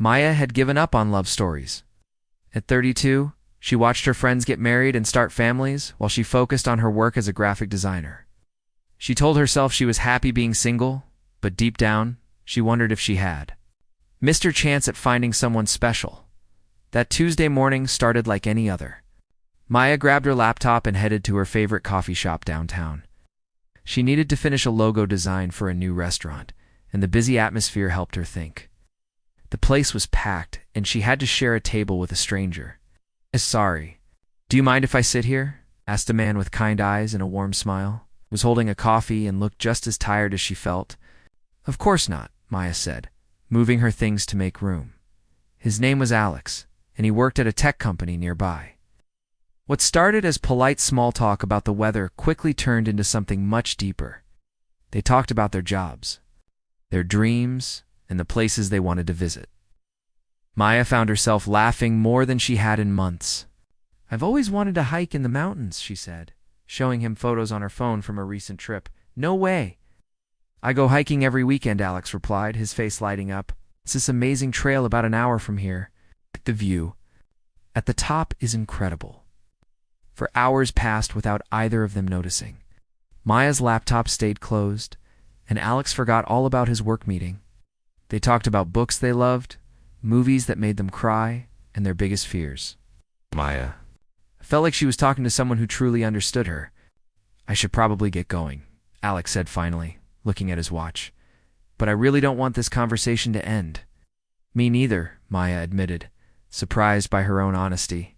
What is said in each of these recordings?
Maya had given up on love stories. At 32, she watched her friends get married and start families while she focused on her work as a graphic designer. She told herself she was happy being single, but deep down, she wondered if she had missed her chance at finding someone special. That Tuesday morning started like any other. Maya grabbed her laptop and headed to her favorite coffee shop downtown. She needed to finish a logo design for a new restaurant, and the busy atmosphere helped her think. The place was packed, and she had to share a table with a stranger. "Sorry. Do you mind if I sit here?" asked a man with kind eyes and a warm smile. He was holding a coffee and looked just as tired as she felt. "Of course not," Maya said, moving her things to make room. His name was Alex, and he worked at a tech company nearby. What started as polite small talk about the weather quickly turned into something much deeper. They talked about their jobs, their dreams, and the places they wanted to visit. Maya found herself laughing more than she had in months. "I've always wanted to hike in the mountains," she said, showing him photos on her phone from a recent trip. "No way." "I go hiking every weekend," Alex replied, his face lighting up. "It's this amazing trail about an hour from here. The view at the top is incredible." For hours passed without either of them noticing. Maya's laptop stayed closed, and Alex forgot all about his work meeting. They talked about books they loved, movies that made them cry, and their biggest fears. Maya felt like she was talking to someone who truly understood her. "I should probably get going," Alex said finally, looking at his watch. "But I really don't want this conversation to end." "Me neither," Maya admitted, surprised by her own honesty.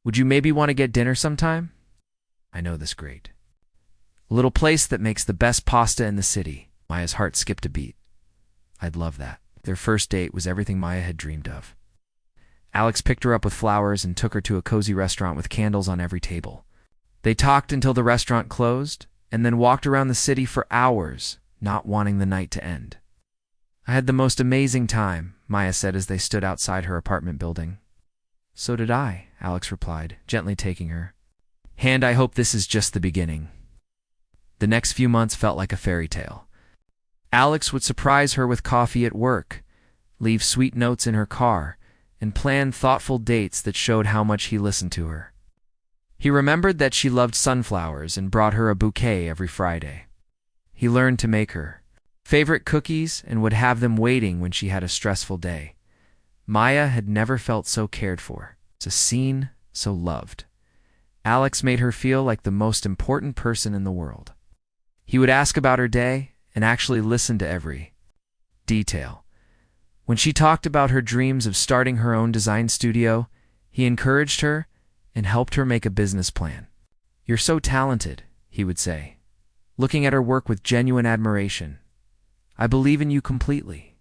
"Would you maybe want to get dinner sometime?" "I know this great. A little place that makes the best pasta in the city." Maya's heart skipped a beat. "I'd love that." Their first date was everything Maya had dreamed of. Alex picked her up with flowers and took her to a cozy restaurant with candles on every table. They talked until the restaurant closed, and then walked around the city for hours, not wanting the night to end. "I had the most amazing time," Maya said as they stood outside her apartment building. "So did I," Alex replied, gently taking her hand. "I hope this is just the beginning." The next few months felt like a fairy tale. Alex would surprise her with coffee at work, leave sweet notes in her car, and plan thoughtful dates that showed how much he listened to her. He remembered that she loved sunflowers and brought her a bouquet every Friday. He learned to make her favorite cookies and would have them waiting when she had a stressful day. Maya had never felt so cared for, so seen, so loved. Alex made her feel like the most important person in the world. He would ask about her day and actually listen to every detail. When she talked about her dreams of starting her own design studio, he encouraged her and helped her make a business plan. "You're so talented," he would say, looking at her work with genuine admiration. "I believe in you completely."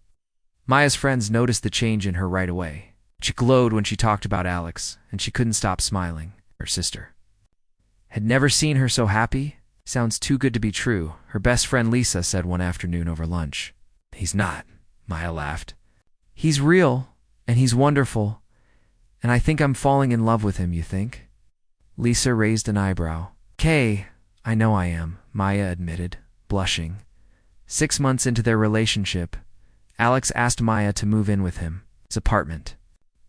Maya's friends noticed the change in her right away. She glowed when she talked about Alex, and she couldn't stop smiling. Her sister had never seen her so happy. "Sounds too good to be true," her best friend Lisa said one afternoon over lunch. "He's not," Maya laughed. "He's real, and he's wonderful, and I think I'm falling in love with him, you think?" Lisa raised an eyebrow. "Kay, I know I am," Maya admitted, blushing. 6 months into their relationship, Alex asked Maya to move in with him. His apartment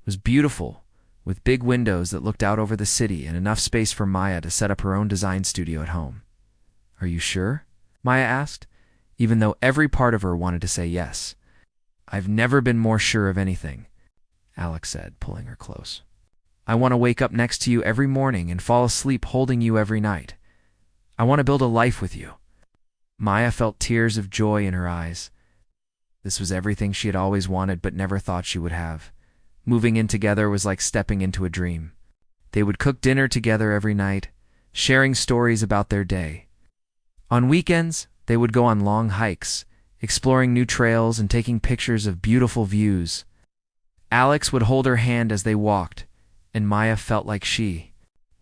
was beautiful, with big windows that looked out over the city and enough space for Maya to set up her own design studio at home. "Are you sure?" Maya asked, even though every part of her wanted to say yes. "I've never been more sure of anything," Alex said, pulling her close. "I want to wake up next to you every morning and fall asleep holding you every night. I want to build a life with you." Maya felt tears of joy in her eyes. This was everything she had always wanted but never thought she would have. Moving in together was like stepping into a dream. They would cook dinner together every night, sharing stories about their day. On weekends, they would go on long hikes, exploring new trails and taking pictures of beautiful views. Alex would hold her hand as they walked, and Maya felt like she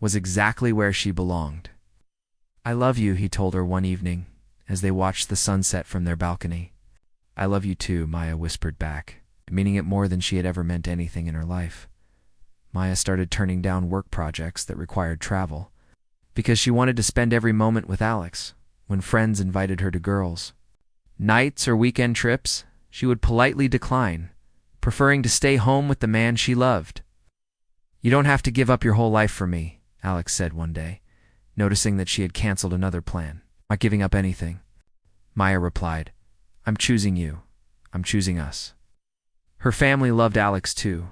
was exactly where she belonged. "I love you," he told her one evening, as they watched the sunset from their balcony. "I love you too," Maya whispered back, meaning it more than she had ever meant anything in her life. Maya started turning down work projects that required travel, because she wanted to spend every moment with Alex. When friends invited her to girls' nights or weekend trips, she would politely decline, preferring to stay home with the man she loved. "You don't have to give up your whole life for me," Alex said one day, noticing that she had canceled another plan. "Not giving up anything." Maya replied, "I'm choosing you. I'm choosing us." Her family loved Alex too.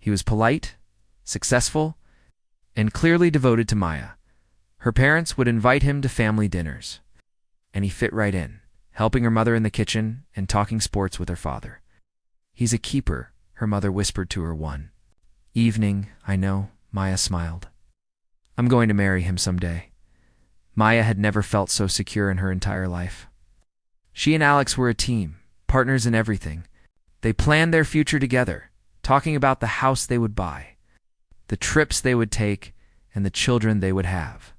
He was polite, successful, and clearly devoted to Maya. Her parents would invite him to family dinners, and he fit right in, helping her mother in the kitchen and talking sports with her father. "He's a keeper," her mother whispered to her one evening. "I know," Maya smiled. "I'm going to marry him someday." Maya had never felt so secure in her entire life. She and Alex were a team, partners in everything. They planned their future together, talking about the house they would buy, the trips they would take, and the children they would have.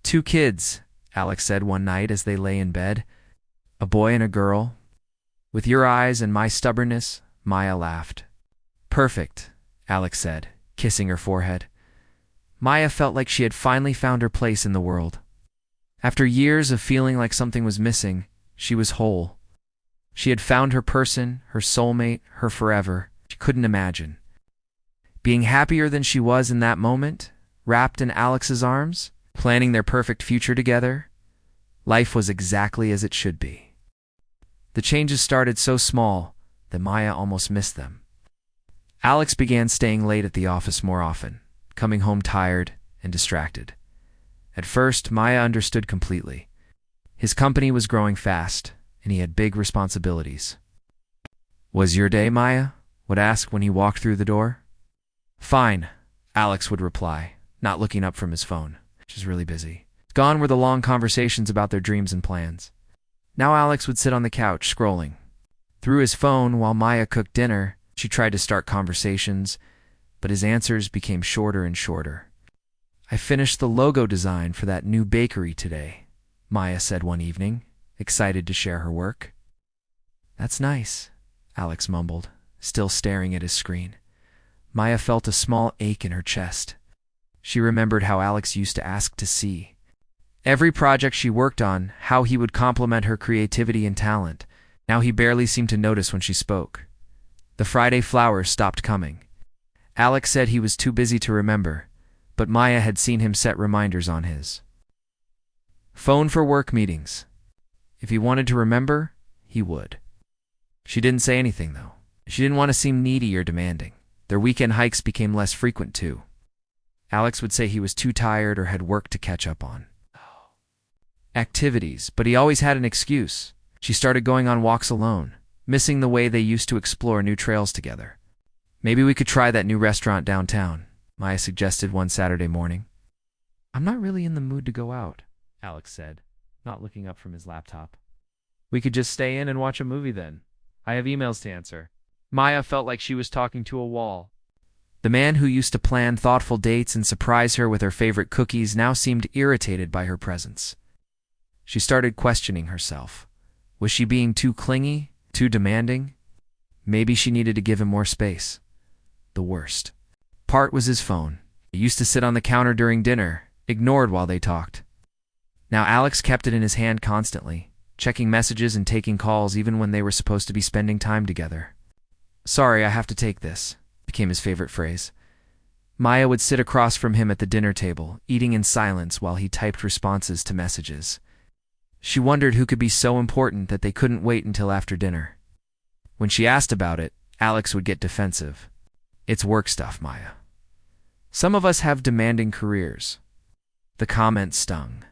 "2 kids," Alex said one night as they lay in bed. "A boy and a girl." "With your eyes and my stubbornness," Maya laughed. "Perfect," Alex said, kissing her forehead. Maya felt like she had finally found her place in the world. After years of feeling like something was missing, she was whole. She had found her person, her soulmate, her forever. She couldn't imagine being happier than she was in that moment, wrapped in Alex's arms, planning their perfect future together. Life was exactly as it should be. The changes started so small that Maya almost missed them. Alex began staying late at the office more often, coming home tired and distracted. At first, Maya understood completely. His company was growing fast, and he had big responsibilities. "Was your day, Maya?" would ask when he walked through the door. "Fine," Alex would reply, not looking up from his phone. She's really busy. Gone were the long conversations about their dreams and plans. Now Alex would sit on the couch, scrolling. Through his phone while Maya cooked dinner, she tried to start conversations, but his answers became shorter and shorter. "I finished the logo design for that new bakery today," Maya said one evening, excited to share her work. "That's nice," Alex mumbled, still staring at his screen. Maya felt a small ache in her chest. She remembered how Alex used to ask to see every project she worked on, how he would compliment her creativity and talent. Now he barely seemed to notice when she spoke. The Friday flowers stopped coming. Alex said he was too busy to remember, but Maya had seen him set reminders on his phone for work meetings. If he wanted to remember, he would. She didn't say anything, though. She didn't want to seem needy or demanding. Their weekend hikes became less frequent, too. Alex would say he was too tired or had work to catch up on. Activities, but he always had an excuse. She started going on walks alone, missing the way they used to explore new trails together. "Maybe we could try that new restaurant downtown," Maya suggested one Saturday morning. "I'm not really in the mood to go out," Alex said, not looking up from his laptop. "We could just stay in and watch a movie then. I have emails to answer." Maya felt like she was talking to a wall. The man who used to plan thoughtful dates and surprise her with her favorite cookies now seemed irritated by her presence. She started questioning herself. Was she being too clingy, too demanding? Maybe she needed to give him more space. The worst part was his phone. He used to sit on the counter during dinner, ignored while they talked. Now Alex kept it in his hand constantly, checking messages and taking calls even when they were supposed to be spending time together. "Sorry, I have to take this," became his favorite phrase. Maya would sit across from him at the dinner table, eating in silence while he typed responses to messages. She wondered who could be so important that they couldn't wait until after dinner. When she asked about it, Alex would get defensive. "It's work stuff, Maya. Some of us have demanding careers." The comment stung.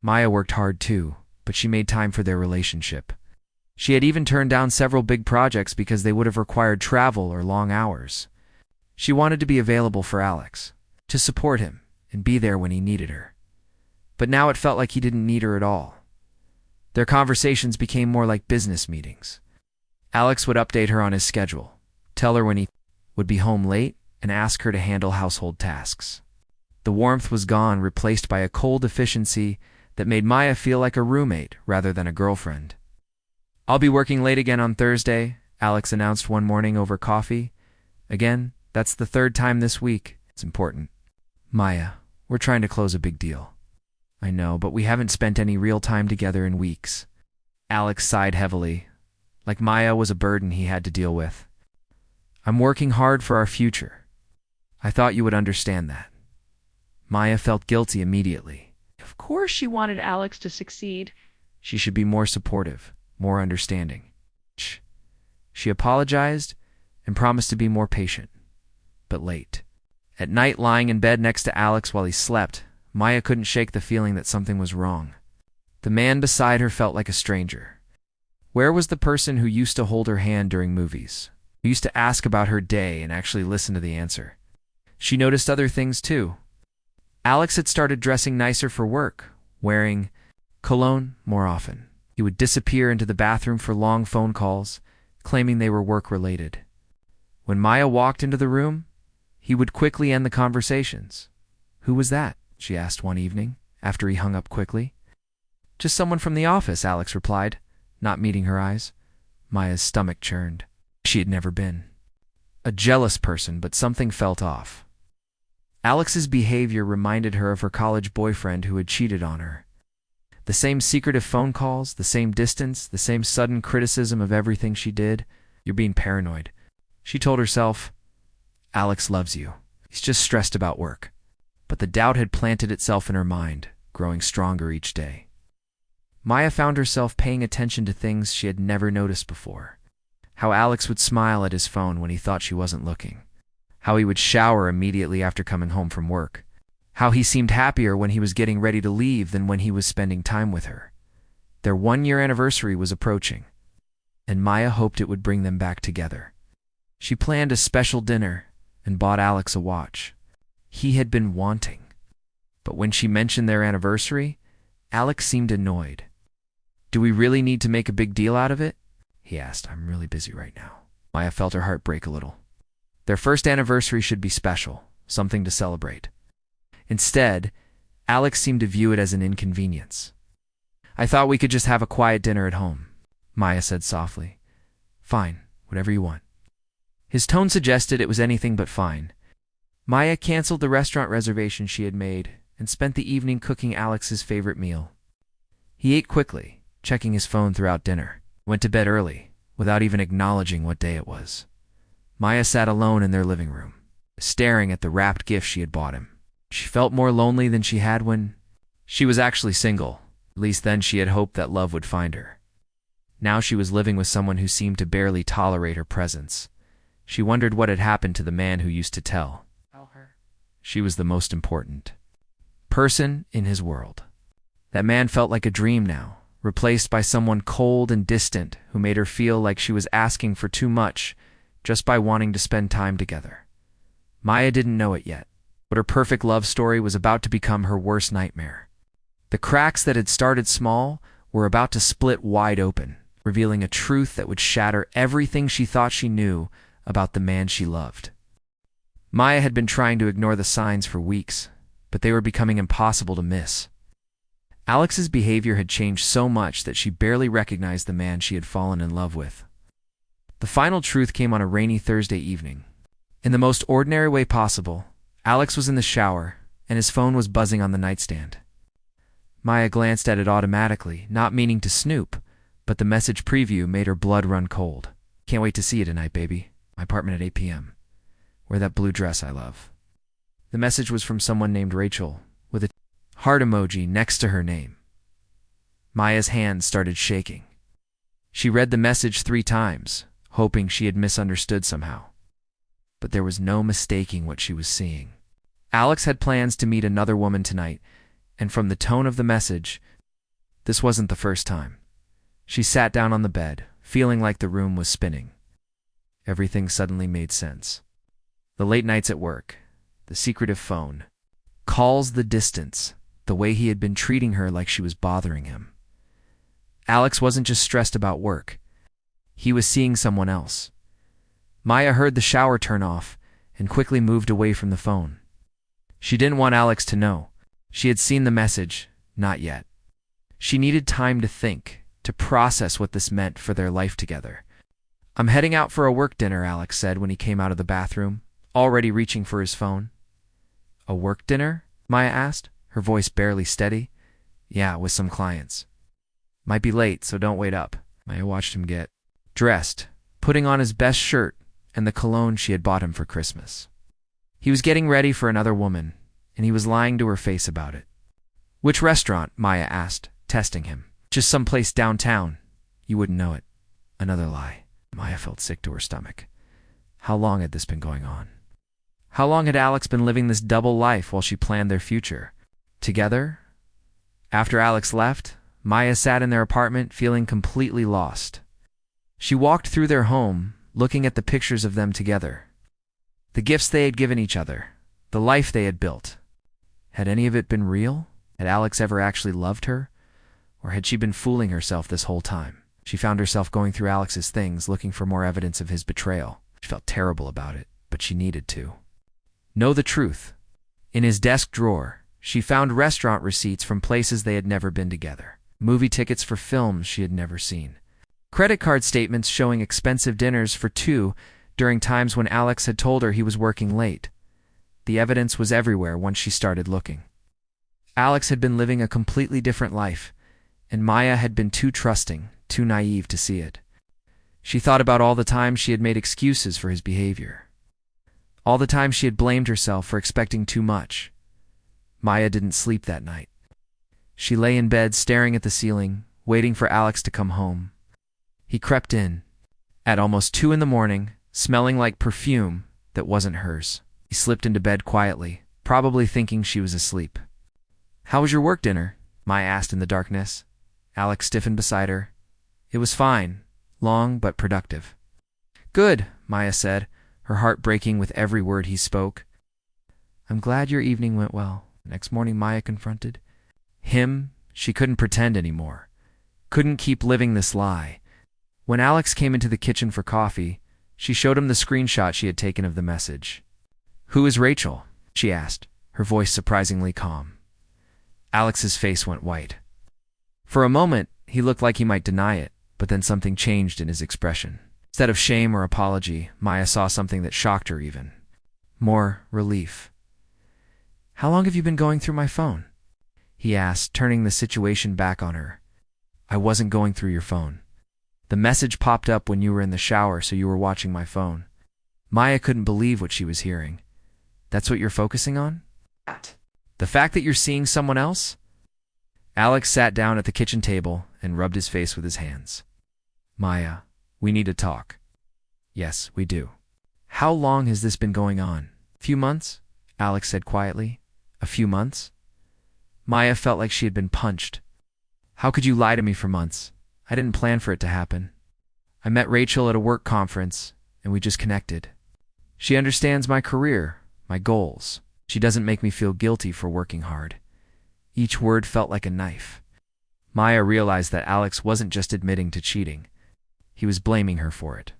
Maya worked hard too, but she made time for their relationship. She had even turned down several big projects because they would have required travel or long hours. She wanted to be available for Alex, to support him and be there when he needed her. But now it felt like he didn't need her at all. Their conversations became more like business meetings. Alex would update her on his schedule, tell her when he would be home late, and ask her to handle household tasks. The warmth was gone, replaced by a cold efficiency that made Maya feel like a roommate rather than a girlfriend. "I'll be working late again on Thursday," Alex announced one morning over coffee. "Again, that's the 3rd time this week. It's important." "Maya, we're trying to close a big deal." "I know, but we haven't spent any real time together in weeks." Alex sighed heavily. like Maya was a burden he had to deal with. I'm working hard for our future. I thought you would understand that. Maya felt guilty immediately. Of course she wanted Alex to succeed. She should be more supportive, more understanding. She apologized and promised to be more patient, but late. At night, lying in bed next to Alex while he slept, Maya couldn't shake the feeling that something was wrong. The man beside her felt like a stranger. Where was the person who used to hold her hand during movies, who used to ask about her day and actually listen to the answer? She noticed other things too. Alex had started dressing nicer for work, wearing cologne more often. He would disappear into the bathroom for long phone calls, claiming they were work-related. When Maya walked into the room, he would quickly end the conversations. "Who was that?" she asked one evening, after he hung up quickly. "Just someone from the office," Alex replied, not meeting her eyes. Maya's stomach churned. She had never been a jealous person, but something felt off. Alex's behavior reminded her of her college boyfriend who had cheated on her. The same secretive phone calls, the same distance, the same sudden criticism of everything she did. "You're being paranoid," she told herself. "Alex loves you. He's just stressed about work." But the doubt had planted itself in her mind, growing stronger each day. Maya found herself paying attention to things she had never noticed before. How Alex would smile at his phone when he thought she wasn't looking. How he would shower immediately after coming home from work. How he seemed happier when he was getting ready to leave than when he was spending time with her. Their 1-year anniversary was approaching, and Maya hoped it would bring them back together. She planned a special dinner and bought Alex a watch he had been wanting. But when she mentioned their anniversary, Alex seemed annoyed. "Do we really need to make a big deal out of it?" he asked. "I'm really busy right now." Maya felt her heart break a little. Their first anniversary should be special, something to celebrate. Instead, Alex seemed to view it as an inconvenience. "I thought we could just have a quiet dinner at home," Maya said softly. "Fine, whatever you want." His tone suggested it was anything but fine. Maya canceled the restaurant reservation she had made and spent the evening cooking Alex's favorite meal. He ate quickly, checking his phone throughout dinner, went to bed early, without even acknowledging what day it was. Maya sat alone in their living room, staring at the wrapped gift she had bought him. She felt more lonely than she had when she was actually single. At least then she had hoped that love would find her. Now she was living with someone who seemed to barely tolerate her presence. She wondered what had happened to the man who used to tell her she was the most important person in his world. That man felt like a dream now, replaced by someone cold and distant who made her feel like she was asking for too much just by wanting to spend time together. Maya didn't know it yet, but her perfect love story was about to become her worst nightmare. The cracks that had started small were about to split wide open, revealing a truth that would shatter everything she thought she knew about the man she loved. Maya had been trying to ignore the signs for weeks, but they were becoming impossible to miss. Alex's behavior had changed so much that she barely recognized the man she had fallen in love with. The final truth came on a rainy Thursday evening. In the most ordinary way possible, Alex was in the shower, and his phone was buzzing on the nightstand. Maya glanced at it automatically, not meaning to snoop, but the message preview made her blood run cold. "Can't wait to see you tonight, baby. My apartment at 8 p.m. Wear that blue dress I love." The message was from someone named Rachel, with a heart emoji next to her name. Maya's hands started shaking. She read the message 3 times, hoping she had misunderstood somehow. But there was no mistaking what she was seeing. Alex had plans to meet another woman tonight, and from the tone of the message, this wasn't the first time. She sat down on the bed, feeling like the room was spinning. Everything suddenly made sense. The late nights at work, the secretive phone, calls, the distance, the way he had been treating her like she was bothering him. Alex wasn't just stressed about work. He was seeing someone else. Maya heard the shower turn off and quickly moved away from the phone. She didn't want Alex to know. She had seen the message, not yet. She needed time to think, to process what this meant for their life together. "I'm heading out for a work dinner," Alex said when he came out of the bathroom, already reaching for his phone. "A work dinner?" Maya asked, her voice barely steady. "Yeah, with some clients. Might be late, so don't wait up." Maya watched him get dressed, putting on his best shirt and the cologne she had bought him for Christmas. He was getting ready for another woman, and he was lying to her face about it. "Which restaurant?" Maya asked, testing him. "Just someplace downtown. You wouldn't know it." Another lie. Maya felt sick to her stomach. How long had this been going on? How long had Alex been living this double life while she planned their future? Together? After Alex left, Maya sat in their apartment feeling completely lost. She walked through their home, looking at the pictures of them together. The gifts they had given each other, the life they had built. Had any of it been real? Had Alex ever actually loved her? Or had she been fooling herself this whole time? She found herself going through Alex's things, looking for more evidence of his betrayal. She felt terrible about it, but she needed to know the truth. In his desk drawer, she found restaurant receipts from places they had never been together, movie tickets for films she had never seen, credit card statements showing expensive dinners for two during times when Alex had told her he was working late. The evidence was everywhere once she started looking. Alex had been living a completely different life, and Maya had been too trusting, too naive to see it. She thought about all the times she had made excuses for his behavior. All the times she had blamed herself for expecting too much. Maya didn't sleep that night. She lay in bed staring at the ceiling, waiting for Alex to come home. He crept in, at almost 2 a.m, smelling like perfume that wasn't hers. He slipped into bed quietly, probably thinking she was asleep. "How was your work dinner?" Maya asked in the darkness. Alex stiffened beside her. "It was fine, long but productive." "Good," Maya said, her heart breaking with every word he spoke. "I'm glad your evening went well." Next morning, Maya confronted him. She couldn't pretend anymore. Couldn't keep living this lie. When Alex came into the kitchen for coffee, she showed him the screenshot she had taken of the message. "Who is Rachel?" she asked, her voice surprisingly calm. Alex's face went white. For a moment, he looked like he might deny it, but then something changed in his expression. Instead of shame or apology, Maya saw something that shocked her even. More relief. "How long have you been going through my phone?" he asked, turning the situation back on her. "I wasn't going through your phone. The message popped up when you were in the shower, so you were watching my phone." Maya couldn't believe what she was hearing. "That's what you're focusing on? The fact that you're seeing someone else?" Alex sat down at the kitchen table and rubbed his face with his hands. "Maya, we need to talk." "Yes, we do." "How long has this been going on?" "A few months," Alex said quietly. "A few months?" Maya felt like she had been punched. "How could you lie to me for months? I didn't plan for it to happen. I met Rachel at a work conference, and we just connected. She understands my career, my goals. She doesn't make me feel guilty for working hard." Each word felt like a knife. Maya realized that Alex wasn't just admitting to cheating. He was blaming her for it.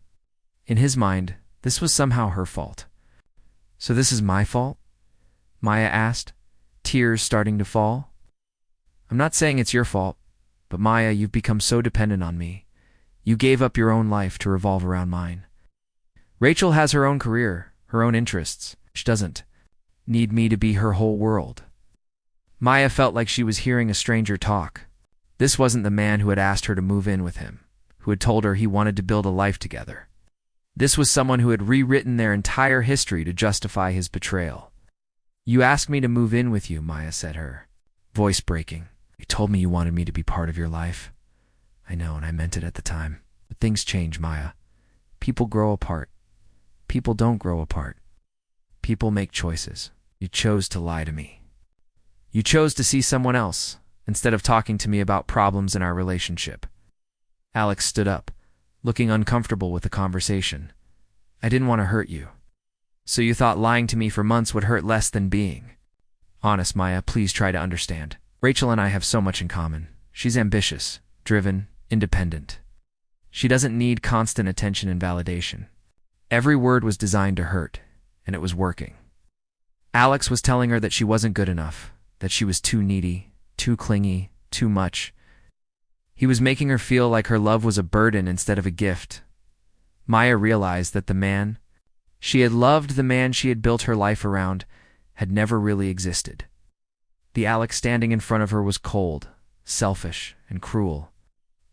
In his mind, this was somehow her fault. "So this is my fault?" Maya asked, tears starting to fall. "I'm not saying it's your fault, but Maya, you've become so dependent on me. You gave up your own life to revolve around mine. Rachel has her own career, her own interests. She doesn't need me to be her whole world." Maya felt like she was hearing a stranger talk. This wasn't the man who had asked her to move in with him, who had told her he wanted to build a life together. This was someone who had rewritten their entire history to justify his betrayal. "You asked me to move in with you," Maya said, her voice breaking. "You told me you wanted me to be part of your life. I know, and I meant it at the time. But things change, Maya. People grow apart. People don't grow apart. People make choices. You chose to lie to me. You chose to see someone else, instead of talking to me about problems in our relationship." Alex stood up, looking uncomfortable with the conversation. "I didn't want to hurt you. So you thought lying to me for months would hurt less than being honest, Maya, please try to understand. Rachel and I have so much in common. She's ambitious, driven, independent. She doesn't need constant attention and validation." Every word was designed to hurt, and it was working. Alex was telling her that she wasn't good enough, that she was too needy, too clingy, too much. He was making her feel like her love was a burden instead of a gift. Maya realized that the man she had loved, the man she had built her life around, had never really existed. The Alex standing in front of her was cold, selfish, and cruel.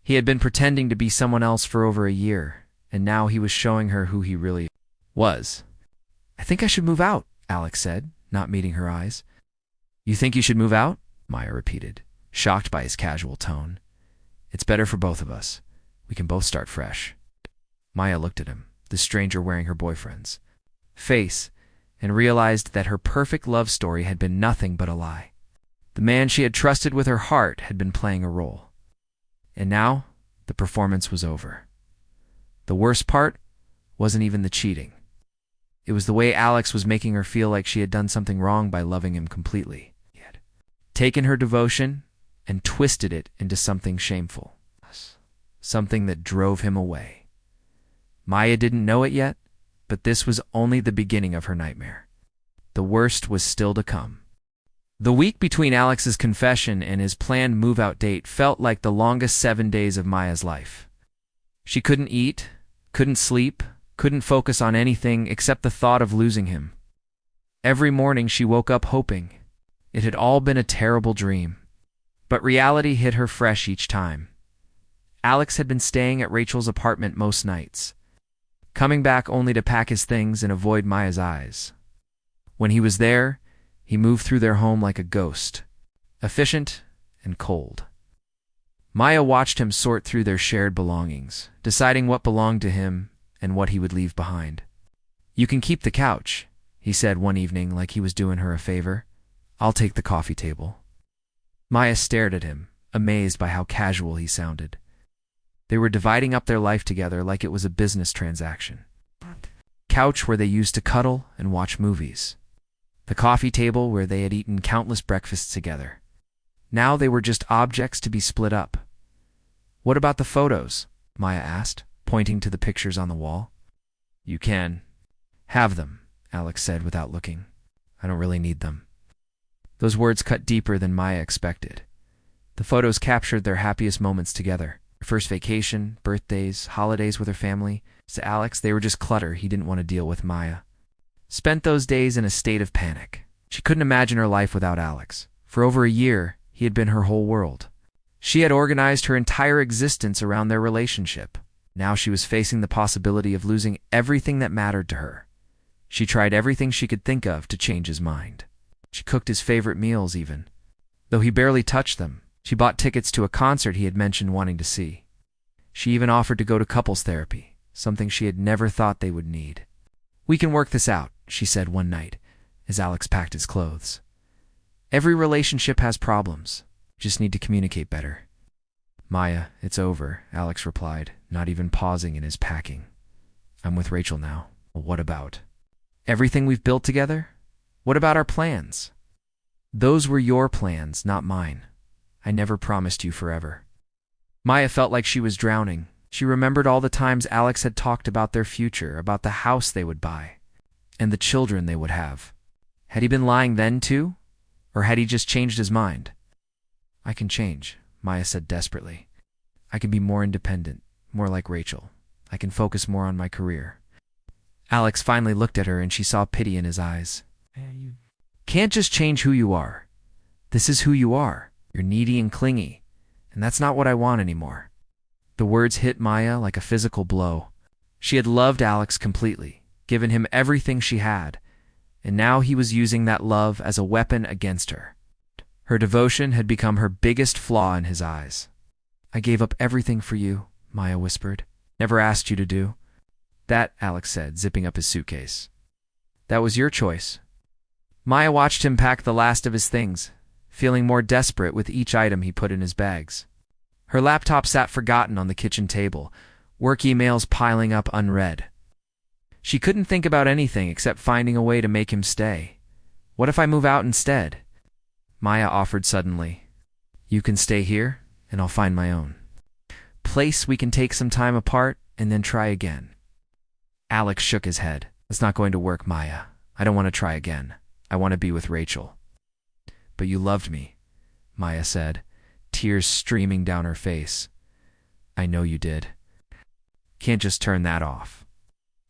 He had been pretending to be someone else for over a year, and now he was showing her who he really was. "I think I should move out," Alex said, not meeting her eyes. "You think you should move out?" Maya repeated, shocked by his casual tone. "It's better for both of us. We can both start fresh." Maya looked at him, the stranger wearing her boyfriend's face, and realized that her perfect love story had been nothing but a lie. The man she had trusted with her heart had been playing a role. And now, the performance was over. The worst part wasn't even the cheating. It was the way Alex was making her feel like she had done something wrong by loving him completely. He had taken her devotion and twisted it into something shameful, something that drove him away. Maya didn't know it yet, but this was only the beginning of her nightmare. The worst was still to come. The week between Alex's confession and his planned move-out date felt like the longest 7 days of Maya's life. She couldn't eat, couldn't sleep, couldn't focus on anything except the thought of losing him. Every morning she woke up hoping it had all been a terrible dream. But reality hit her fresh each time. Alex had been staying at Rachel's apartment most nights, coming back only to pack his things and avoid Maya's eyes. When he was there, he moved through their home like a ghost, efficient and cold. Maya watched him sort through their shared belongings, deciding what belonged to him and what he would leave behind. "You can keep the couch," he said one evening like he was doing her a favor. "I'll take the coffee table." Maya stared at him, amazed by how casual he sounded. They were dividing up their life together like it was a business transaction. Couch where they used to cuddle and watch movies. The coffee table where they had eaten countless breakfasts together. Now they were just objects to be split up. "What about the photos?" Maya asked, pointing to the pictures on the wall. "You can have them," Alex said without looking. "I don't really need them." Those words cut deeper than Maya expected. The photos captured their happiest moments together. Their first vacation, birthdays, holidays with her family. To Alex, they were just clutter he didn't want to deal with. Maya spent those days in a state of panic. She couldn't imagine her life without Alex. For over a year, he had been her whole world. She had organized her entire existence around their relationship. Now she was facing the possibility of losing everything that mattered to her. She tried everything she could think of to change his mind. She cooked his favorite meals even. Though he barely touched them, she bought tickets to a concert he had mentioned wanting to see. She even offered to go to couples therapy, something she had never thought they would need. "We can work this out," she said one night, as Alex packed his clothes. "Every relationship has problems. Just need to communicate better." "Maya, it's over," Alex replied, not even pausing in his packing. "I'm with Rachel now." "Well, what about everything we've built together? What about our plans?" "Those were your plans, not mine. I never promised you forever." Maya felt like she was drowning. She remembered all the times Alex had talked about their future, about the house they would buy, and the children they would have. Had he been lying then too? Or had he just changed his mind? "I can change," Maya said desperately. "I can be more independent, more like Rachel. I can focus more on my career." Alex finally looked at her and she saw pity in his eyes. "You can't just change who you are. This is who you are. You're needy and clingy, and that's not what I want anymore." The words hit Maya like a physical blow. She had loved Alex completely, given him everything she had, and now he was using that love as a weapon against her. Her devotion had become her biggest flaw in his eyes. "I gave up everything for you," Maya whispered. "Never asked you to do." "That," Alex said, zipping up his suitcase. "That was your choice." Maya watched him pack the last of his things, feeling more desperate with each item he put in his bags. Her laptop sat forgotten on the kitchen table, work emails piling up unread. She couldn't think about anything except finding a way to make him stay. "What if I move out instead?" Maya offered suddenly. "You can stay here, and I'll find my own place. We can take some time apart, and then try again." Alex shook his head. "It's not going to work, Maya. I don't want to try again. I want to be with Rachel." "But you loved me," Maya said, tears streaming down her face. "I know you did. Can't just turn that off."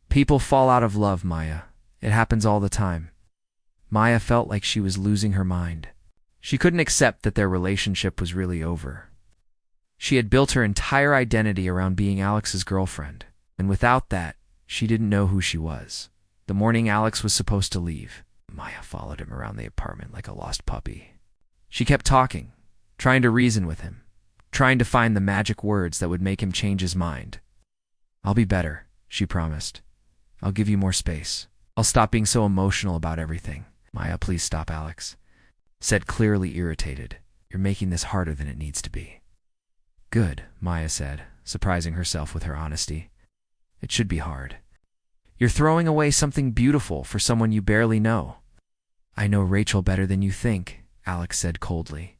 "People fall out of love, Maya. It happens all the time." Maya felt like she was losing her mind. She couldn't accept that their relationship was really over. She had built her entire identity around being Alex's girlfriend, and without that, she didn't know who she was. The morning Alex was supposed to leave, Maya followed him around the apartment like a lost puppy. She kept talking, trying to reason with him, trying to find the magic words that would make him change his mind. "I'll be better," she promised. "I'll give you more space. I'll stop being so emotional about everything." "Maya, please stop," Alex said, clearly irritated. "You're making this harder than it needs to be." "Good," Maya said, surprising herself with her honesty. "It should be hard. You're throwing away something beautiful for someone you barely know." "I know Rachel better than you think," Alex said coldly.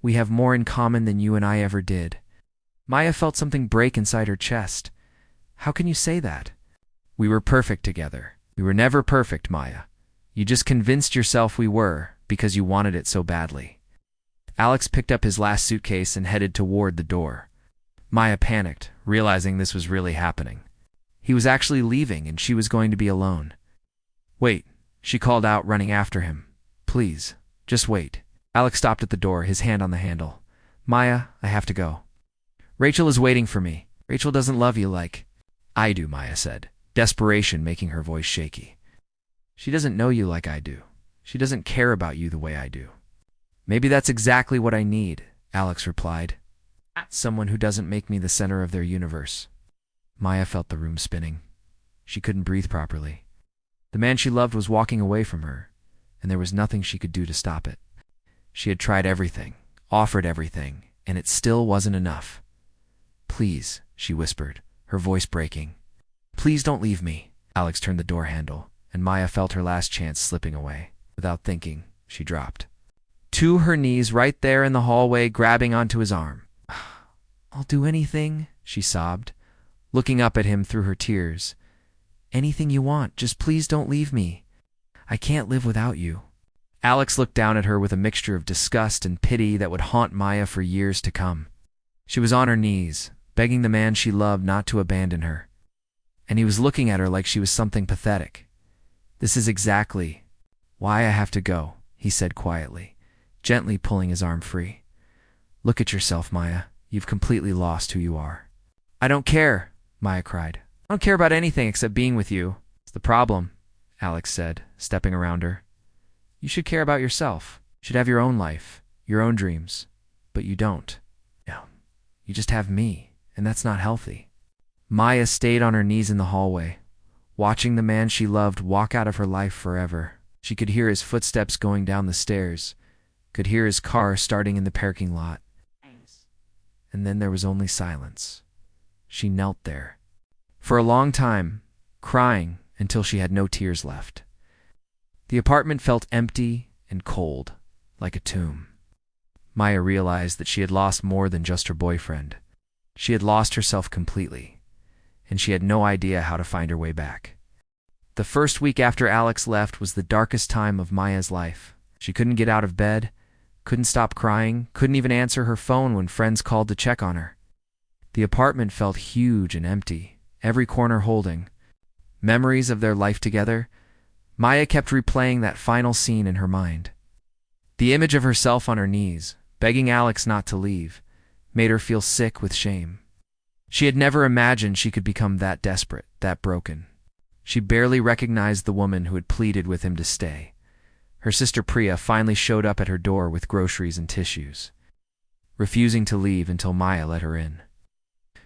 "We have more in common than you and I ever did." Maya felt something break inside her chest. "How can you say that?" "We were perfect together." "We were never perfect, Maya. You just convinced yourself we were because you wanted it so badly." Alex picked up his last suitcase and headed toward the door. Maya panicked, realizing this was really happening. He was actually leaving and she was going to be alone. "Wait," she called out, running after him. "Please, just wait." Alex stopped at the door, his hand on the handle. "Maya, I have to go. Rachel is waiting for me. Rachel doesn't love you like I do," Maya said, desperation making her voice shaky. "She doesn't know you like I do. She doesn't care about you the way I do." "Maybe that's exactly what I need," Alex replied. "Someone who doesn't make me the center of their universe." Maya felt the room spinning. She couldn't breathe properly. The man she loved was walking away from her, and there was nothing she could do to stop it. She had tried everything, offered everything, and it still wasn't enough. "Please," she whispered, her voice breaking. "Please don't leave me." Alex turned the door handle, and Maya felt her last chance slipping away. Without thinking, she dropped to her knees right there in the hallway, grabbing onto his arm. "I'll do anything," she sobbed, looking up at him through her tears. "Anything you want, just please don't leave me. I can't live without you." Alex looked down at her with a mixture of disgust and pity that would haunt Maya for years to come. She was on her knees, begging the man she loved not to abandon her. And he was looking at her like she was something pathetic. "This is exactly why I have to go," he said quietly, gently pulling his arm free. "Look at yourself, Maya. You've completely lost who you are." "I don't care," Maya cried. "I don't care about anything except being with you." "It's the problem," Alex said, stepping around her. "You should care about yourself. You should have your own life, your own dreams. But you don't. No, you just have me, and that's not healthy." Maya stayed on her knees in the hallway, watching the man she loved walk out of her life forever. She could hear his footsteps going down the stairs, could hear his car starting in the parking lot. And then there was only silence. She knelt there, for a long time, crying until she had no tears left. The apartment felt empty and cold, like a tomb. Maya realized that she had lost more than just her boyfriend. She had lost herself completely, and she had no idea how to find her way back. The first week after Alex left was the darkest time of Maya's life. She couldn't get out of bed, couldn't stop crying, couldn't even answer her phone when friends called to check on her. The apartment felt huge and empty, every corner holding memories of their life together. Maya kept replaying that final scene in her mind. The image of herself on her knees, begging Alex not to leave, made her feel sick with shame. She had never imagined she could become that desperate, that broken. She barely recognized the woman who had pleaded with him to stay. Her sister Priya finally showed up at her door with groceries and tissues, refusing to leave until Maya let her in.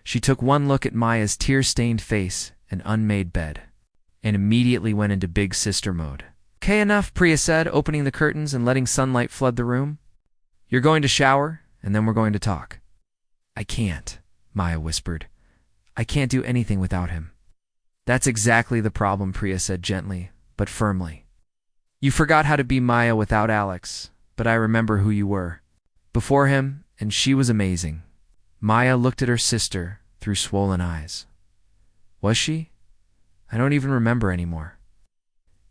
She took one look at Maya's tear-stained face and unmade bed, and immediately went into big sister mode. "Okay, enough," Priya said, opening the curtains and letting sunlight flood the room. "You're going to shower, and then we're going to talk." "I can't," Maya whispered. "I can't do anything without him." "That's exactly the problem," Priya said gently, but firmly. "You forgot how to be Maya without Alex, but I remember who you were before him, and she was amazing." Maya looked at her sister through swollen eyes. "Was she? I don't even remember anymore."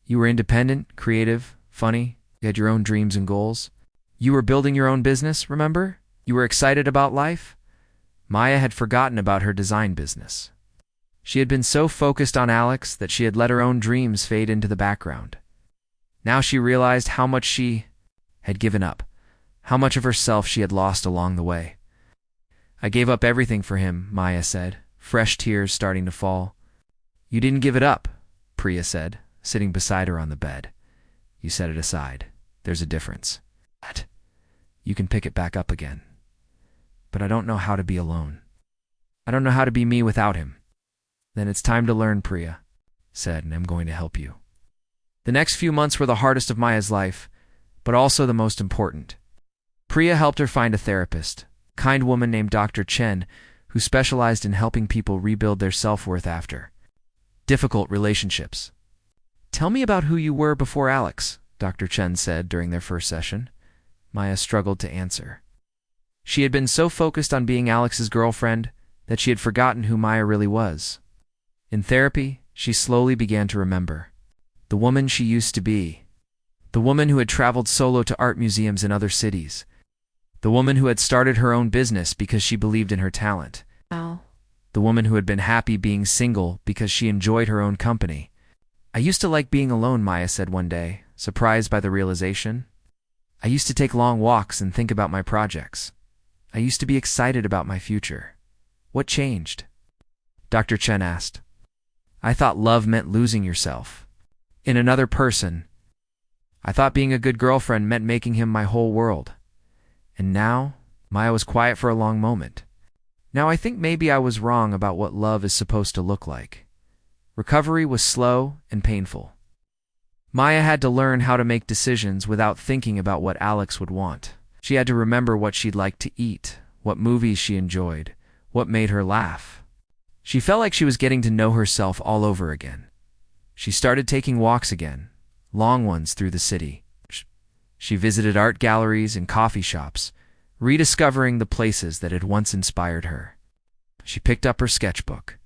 "You were independent, creative, funny, you had your own dreams and goals. You were building your own business, remember? You were excited about life." Maya had forgotten about her design business. She had been so focused on Alex that she had let her own dreams fade into the background. Now she realized how much she had given up, how much of herself she had lost along the way. I gave up everything for him, Maya said, fresh tears starting to fall. You didn't give it up, Priya said, sitting beside her on the bed. You set it aside. There's a difference. You can pick it back up again. But I don't know how to be alone. I don't know how to be me without him. Then it's time to learn, Priya said, and I'm going to help you. The next few months were the hardest of Maya's life, but also the most important. Priya helped her find a therapist, a kind woman named Dr. Chen, who specialized in helping people rebuild their self-worth after difficult relationships. Tell me about who you were before Alex, Dr. Chen said during their first session. Maya struggled to answer. She had been so focused on being Alex's girlfriend that she had forgotten who Maya really was. In therapy, she slowly began to remember the woman she used to be, the woman who had traveled solo to art museums in other cities, the woman who had started her own business because she believed in her talent, the woman who had been happy being single because she enjoyed her own company. I used to like being alone, Maya said one day, surprised by the realization. I used to take long walks and think about my projects. I used to be excited about my future. What changed? Dr. Chen asked. I thought love meant losing yourself in another person. I thought being a good girlfriend meant making him my whole world. And now, Maya was quiet for a long moment. Now I think maybe I was wrong about what love is supposed to look like. Recovery was slow and painful. Maya had to learn how to make decisions without thinking about what Alex would want. She had to remember what she'd like to eat, what movies she enjoyed, what made her laugh. She felt like she was getting to know herself all over again. She started taking walks again, long ones through the city. She visited art galleries and coffee shops, rediscovering the places that had once inspired her. She picked up her sketchbook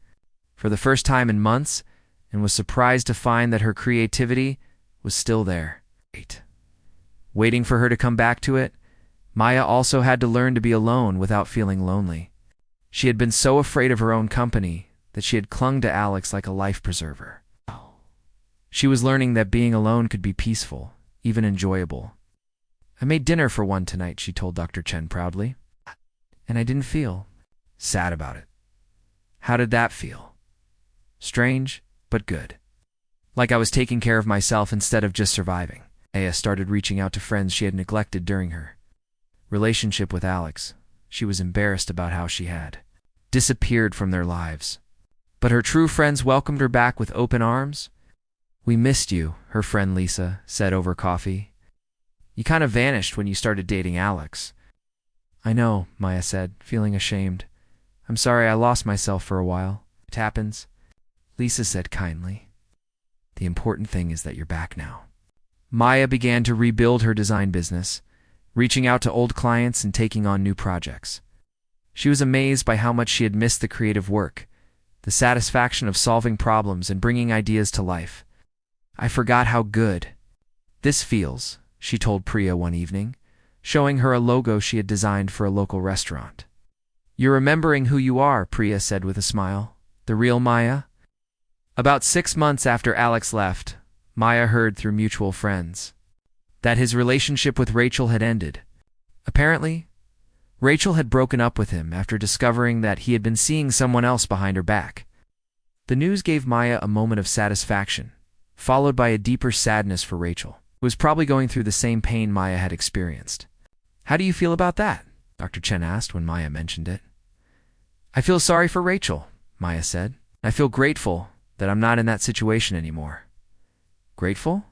for the first time in months and was surprised to find that her creativity was still there. Waiting for her to come back to it, Maya also had to learn to be alone without feeling lonely. She had been so afraid of her own company that she had clung to Alex like a life preserver. She was learning that being alone could be peaceful, even enjoyable. I made dinner for one tonight, she told Dr. Chen proudly. And I didn't feel sad about it. How did that feel? Strange, but good. Like I was taking care of myself instead of just surviving. Aya started reaching out to friends she had neglected during her relationship with Alex. She was embarrassed about how she had disappeared from their lives. But her true friends welcomed her back with open arms. We missed you, her friend Lisa said over coffee. You kind of vanished when you started dating Alex. I know, Maya said, feeling ashamed. I'm sorry I lost myself for a while. It happens. Lisa said kindly. The important thing is that you're back now. Maya began to rebuild her design business, reaching out to old clients and taking on new projects. She was amazed by how much she had missed the creative work, the satisfaction of solving problems and bringing ideas to life. I forgot how good this feels, she told Priya one evening, showing her a logo she had designed for a local restaurant. You're remembering who you are, Priya said with a smile. The real Maya? About 6 months after Alex left, Maya heard through mutual friends that his relationship with Rachel had ended. Apparently, Rachel had broken up with him after discovering that he had been seeing someone else behind her back. The news gave Maya a moment of satisfaction, followed by a deeper sadness for Rachel, who was probably going through the same pain Maya had experienced. How do you feel about that? Dr. Chen asked when Maya mentioned it. I feel sorry for Rachel, Maya said. I feel grateful that I'm not in that situation anymore. Grateful?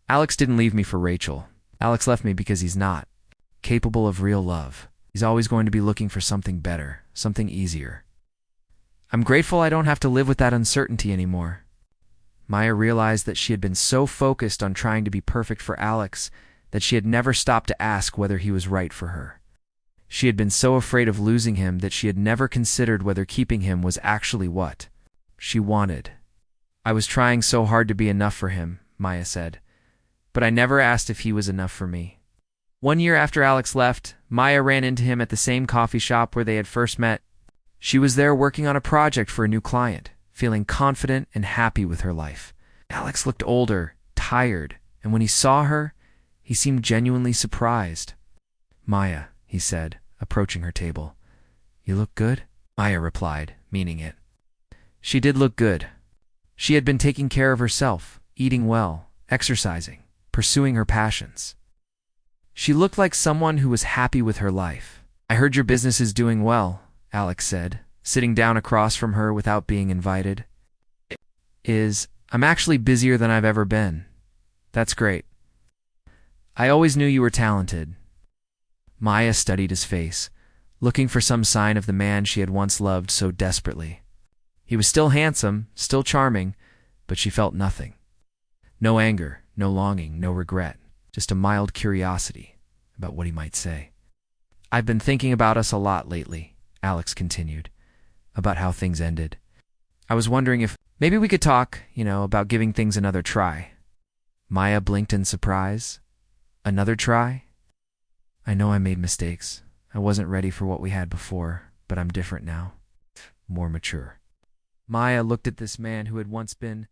Alex didn't leave me for Rachel. Alex left me because he's not capable of real love. He's always going to be looking for something better, something easier. I'm grateful I don't have to live with that uncertainty anymore. Maya realized that she had been so focused on trying to be perfect for Alex that she had never stopped to ask whether he was right for her. She had been so afraid of losing him that she had never considered whether keeping him was actually what she wanted. I was trying so hard to be enough for him, Maya said, but I never asked if he was enough for me. 1 year after Alex left, Maya ran into him at the same coffee shop where they had first met. She was there working on a project for a new client, feeling confident and happy with her life. Alex looked older, tired, and when he saw her, he seemed genuinely surprised. Maya, he said, approaching her table, You look good? Maya replied, meaning it. She did look good. She had been taking care of herself, eating well, exercising, pursuing her passions. She looked like someone who was happy with her life. I heard your business is doing well, Alex said, sitting down across from her without being invited. I'm actually busier than I've ever been. That's great. I always knew you were talented. Maya studied his face, looking for some sign of the man she had once loved so desperately. He was still handsome, still charming, but she felt nothing. No anger, no longing, no regret, just a mild curiosity about what he might say. I've been thinking about us a lot lately, Alex continued, about how things ended. I was wondering if maybe we could talk, about giving things another try. Maya blinked in surprise. Another try? I know I made mistakes. I wasn't ready for what we had before, but I'm different now. More mature. Maya looked at this man who had once been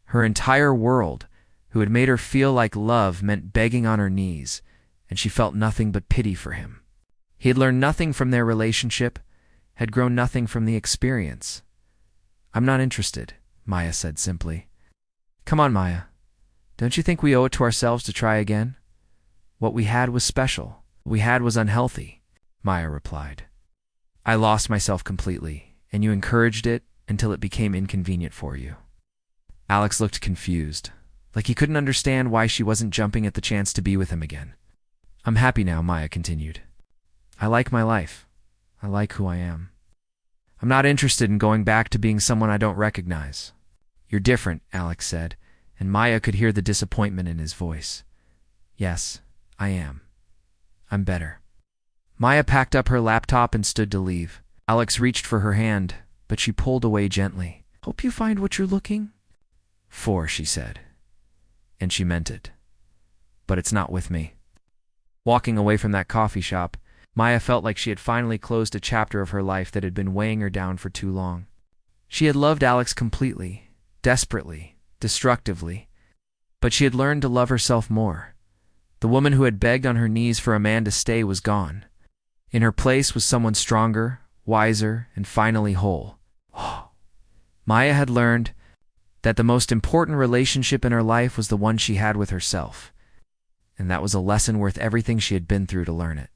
her entire world, who had made her feel like love meant begging on her knees, and she felt nothing but pity for him. He had learned nothing from their relationship, had grown nothing from the experience. I'm not interested, Maya said simply. Come on, Maya. Don't you think we owe it to ourselves to try again? What we had was special. What we had was unhealthy, Maya replied. I lost myself completely, and you encouraged it until it became inconvenient for you. Alex looked confused, like he couldn't understand why she wasn't jumping at the chance to be with him again. I'm happy now, Maya continued. I like my life. I like who I am. I'm not interested in going back to being someone I don't recognize. You're different, Alex said, and Maya could hear the disappointment in his voice. Yes, I am. I'm better. Maya packed up her laptop and stood to leave. Alex reached for her hand, but she pulled away gently. Hope you find what you're looking for, she said. And she meant it. But it's not with me. Walking away from that coffee shop, Maya felt like she had finally closed a chapter of her life that had been weighing her down for too long. She had loved Alex completely, desperately, destructively, but she had learned to love herself more. The woman who had begged on her knees for a man to stay was gone. In her place was someone stronger, wiser, and finally whole. Maya had learned that the most important relationship in her life was the one she had with herself, and that was a lesson worth everything she had been through to learn it.